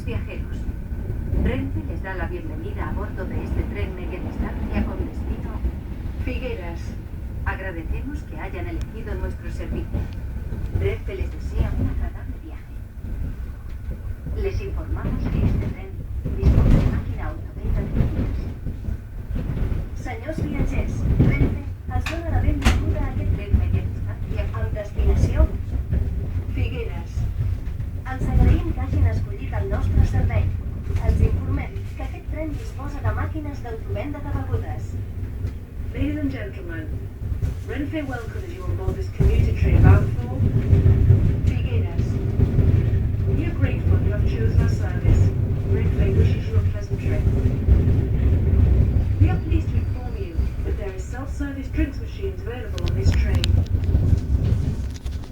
viajeros. Renfe les da la bienvenida a bordo de este tren media distancia con destino Figueras. Agradecemos que hayan elegido nuestro servicio. Renfe les desea un agradable viaje. Les informamos que este tren dispone de màquina autoventa de viatgers. Senyors viatgers, Renfe els dona la benvinguda a aquest Tren media distancia amb destinació Figueras. Ens agraïm que hagin escollit el nostre servei. Els informem que aquest tren disposa de màquines d'autovenda de begudes. Ladies and gentlemen, Renfe welcomes you on board this commuter train bound for Figueras. We are grateful you have chosen our service. Renfe wishes you a pleasant trip. We are pleased to inform you that there is self-service drinks machines available